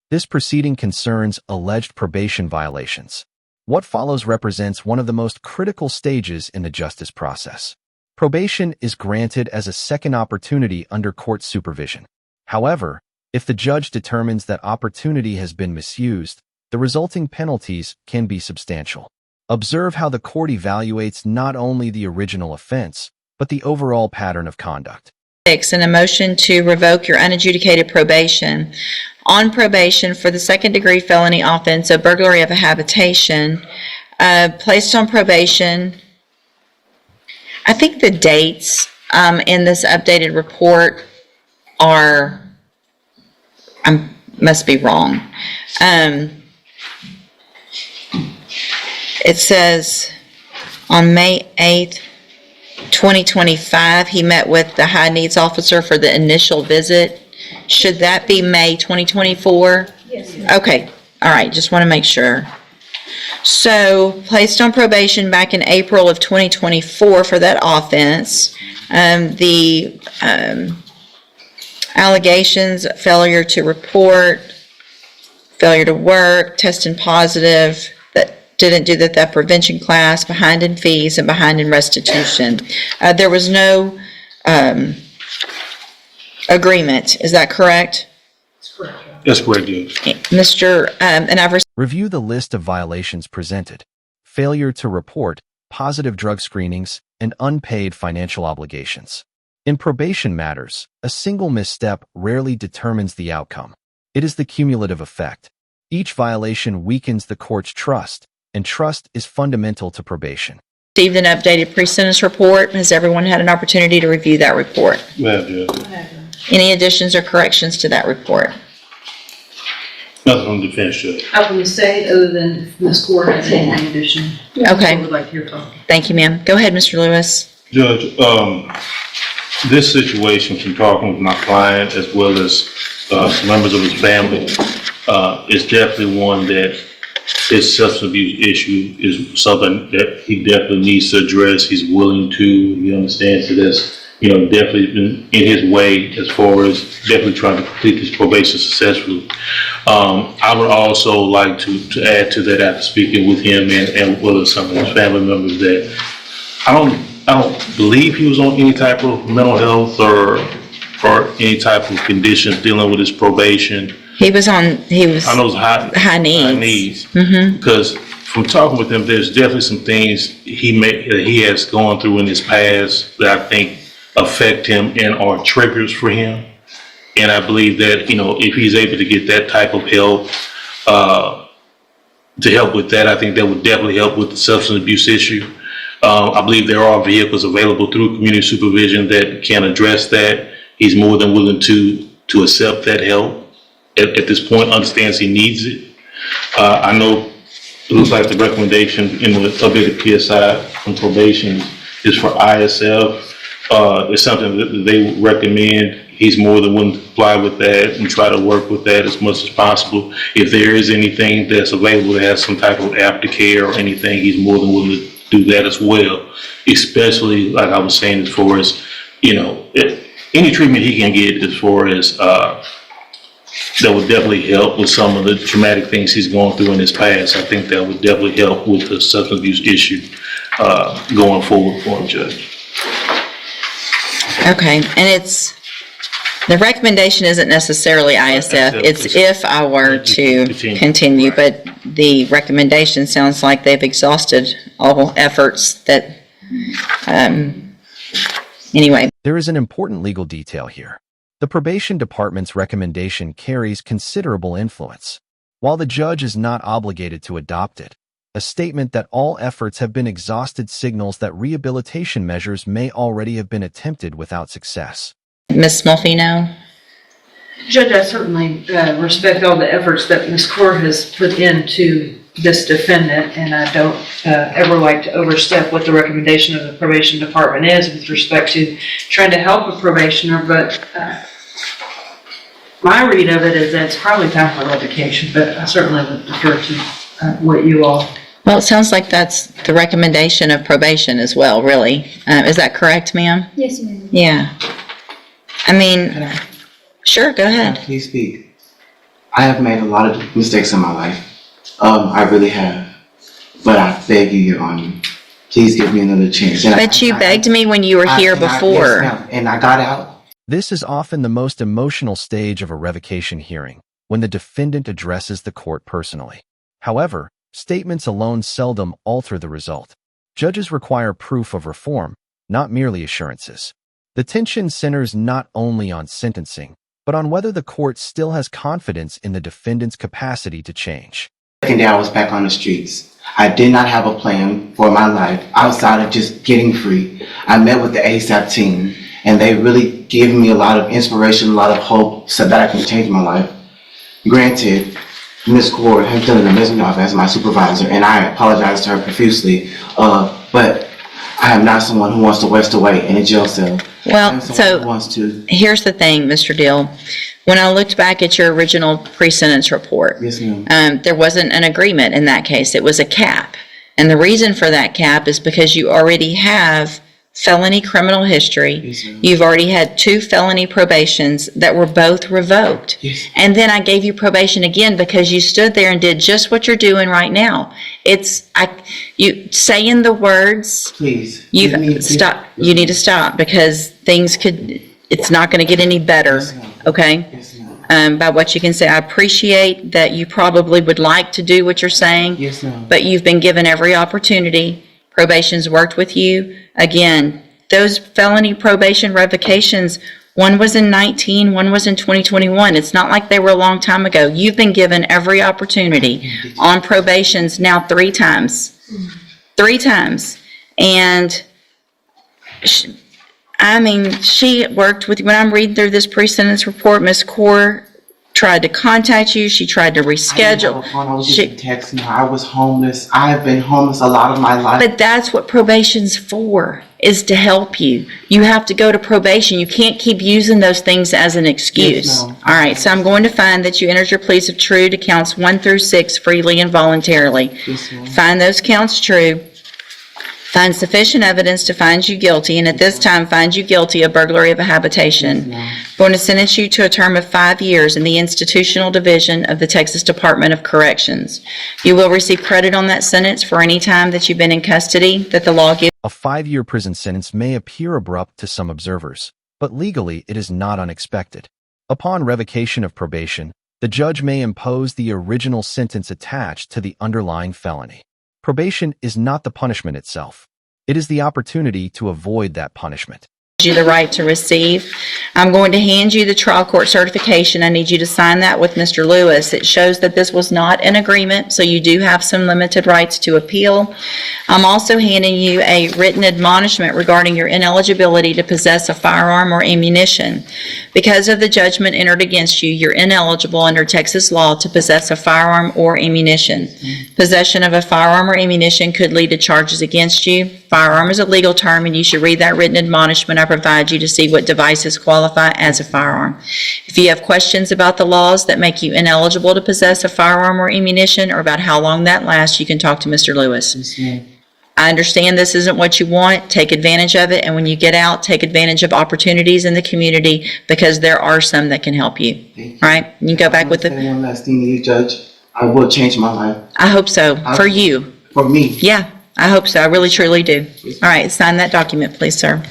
This proceeding concerns alleged probation violations. What follows represents one of the most critical stages in the justice process. Probation is granted as a second opportunity under court supervision. However, if the judge determines that opportunity has been misused, the resulting penalties can be substantial. Observe how the court evaluates not only the original offense, but the overall pattern of conduct. And a motion to revoke your unadjudicated probation. On probation for the second-degree felony offense of burglary of a habitation, placed on probation. I think the dates in this updated report are, must be wrong. It says on May 8th, 2025, he met with the high needs officer for the initial visit. Should that be May 2024? Yes. Okay, all right, just want to make sure. So, placed on probation back in April of 2024 for that offense. The allegations, failure to report, failure to work, testing positive, that didn't do the theft prevention class, behind in fees, and behind in restitution. There was no agreement, is that correct? That's correct, yes. Mr. And I've Review the list of violations presented: failure to report, positive drug screenings, and unpaid financial obligations. In probation matters, a single misstep rarely determines the outcome. It is the cumulative effect. Each violation weakens the court's trust, and trust is fundamental to probation. received an updated pre-sentence report. Has everyone had an opportunity to review that report? Any additions or corrections to that report? Nothing from the defense judge. I was going to say, other than Ms. Court has any addition. Okay. I would like to hear from. Thank you, ma'am. Go ahead, Mr. Lewis. Judge, this situation, from talking with my client as well as members of his family, is definitely one that his substance abuse issue is something that he definitely needs to address. He's willing to. He understands that that's, definitely been in his way as far as definitely trying to complete his probation successfully. I would also like to add to that, after speaking with him and with some of his family members, that I don't believe he was on any type of mental health or any type of conditions dealing with his probation. He was I know it's high needs. Mm-hmm. Because from talking with him, there's definitely some things he has gone through in his past that I think affect him and are triggers for him. And I believe that, if he's able to get that type of help, to help with that, I think that would definitely help with the substance abuse issue. I believe there are vehicles available through community supervision that can address that. He's more than willing to accept that help. At this point, understands he needs it. I know it looks like the recommendation in the updated PSI from probation is for ISF. It's something that they would recommend. He's more than willing to comply with that and try to work with that as much as possible. If there is anything that's available that has some type of aftercare or anything, he's more than willing to do that as well. Especially, like I was saying, as far as, any treatment he can get as far as, that would definitely help with some of the traumatic things he's gone through in his past. I think that would definitely help with the substance abuse issue going forward for him, Judge. Okay, and the recommendation isn't necessarily ISF. It's if I were to continue, but the recommendation sounds like they've exhausted all efforts that, anyway. There is an important legal detail here. The probation department's recommendation carries considerable influence. While the judge is not obligated to adopt it, a statement that all efforts have been exhausted signals that rehabilitation measures may already have been attempted without success. Ms. Smolfino? Judge, I certainly respect all the efforts that Ms. Court has put into this defendant, and I don't ever like to overstep what the recommendation of the probation department is with respect to trying to help a probationer, but my read of it is that it's probably time for revocation, but I certainly would defer to what you all. Well, it sounds like that's the recommendation of probation as well, really. Is that correct, ma'am? Yes, ma'am. Yeah. I mean, sure, go ahead. Please speak. I have made a lot of mistakes in my life. I really have. But I beg you, Your Honor, please give me another chance. But you begged me when you were here before. Yes, ma'am. And I got out. This is often the most emotional stage of a revocation hearing, when the defendant addresses the court personally. However, statements alone seldom alter the result. Judges require proof of reform, not merely assurances. The tension centers not only on sentencing, but on whether the court still has confidence in the defendant's capacity to change. The second day I was back on the streets. I did not have a plan for my life outside of just getting free. I met with the ASAP team, and they really gave me a lot of inspiration, a lot of hope so that I can change my life. Granted, Ms. Core has done an amazing job as my supervisor, and I apologize to her profusely, but I am not someone who wants to waste away in a jail cell. Well, so here's the thing, Mr. Dill. When I looked back at your original pre-sentence report, Yes, ma'am. there wasn't an agreement in that case. It was a cap. And the reason for that cap is because you already have felony criminal history. Yes, ma'am. You've already had 2 felony probations that were both revoked. Yes. And then I gave you probation again because you stood there and did just what you're doing right now. You saying the words. Please. Stop. You need to stop because it's not going to get any better. Yes, ma'am. Okay? Yes, ma'am. By what you can say. I appreciate that you probably would like to do what you're saying. Yes, ma'am. But you've been given every opportunity. Probation's worked with you. Again, those felony probation revocations, one was in 19, one was in 2021. It's not like they were a long time ago. You've been given every opportunity on probations now 3 times. 3 times. And she worked with you. When I'm reading through this pre-sentence report, Ms. Core tried to contact you. She tried to reschedule. I was just texting her. I was homeless. I have been homeless a lot of my life. But that's what probation's for, is to help you. You have to go to probation. You can't keep using those things as an excuse. Yes, ma'am. All right, so I'm going to find that you entered your pleas of true to counts 1 through 6 freely and voluntarily. Yes, ma'am. Find those counts true. Find sufficient evidence to find you guilty, and at this time find you guilty of burglary of a habitation. Going to sentence you to a term of 5 years in the institutional division of the Texas Department of Corrections. You will receive credit on that sentence for any time that you've been in custody that the law gives. A 5-year prison sentence may appear abrupt to some observers, but legally it is not unexpected. Upon revocation of probation, the judge may impose the original sentence attached to the underlying felony. Probation is not the punishment itself. It is the opportunity to avoid that punishment. You the right to receive. I'm going to hand you the trial court certification. I need you to sign that with Mr. Lewis. It shows that this was not an agreement, so you do have some limited rights to appeal. I'm also handing you a written admonishment regarding your ineligibility to possess a firearm or ammunition. Because of the judgment entered against you, you're ineligible under Texas law to possess a firearm or ammunition. Possession of a firearm or ammunition could lead to charges against you. Firearm is a legal term, and you should read that written admonishment I provide you to see what devices qualify as a firearm. If you have questions about the laws that make you ineligible to possess a firearm or ammunition, or about how long that lasts, you can talk to Mr. Lewis. Yes, ma'am. I understand this isn't what you want. Take advantage of it, and when you get out, take advantage of opportunities in the community, because there are some that can help you. All right? You can go back with Say one last thing to you, Judge. I will change my life. I hope so. For you. For me. Yeah, I hope so. I really, truly do. All right, sign that document, please, sir.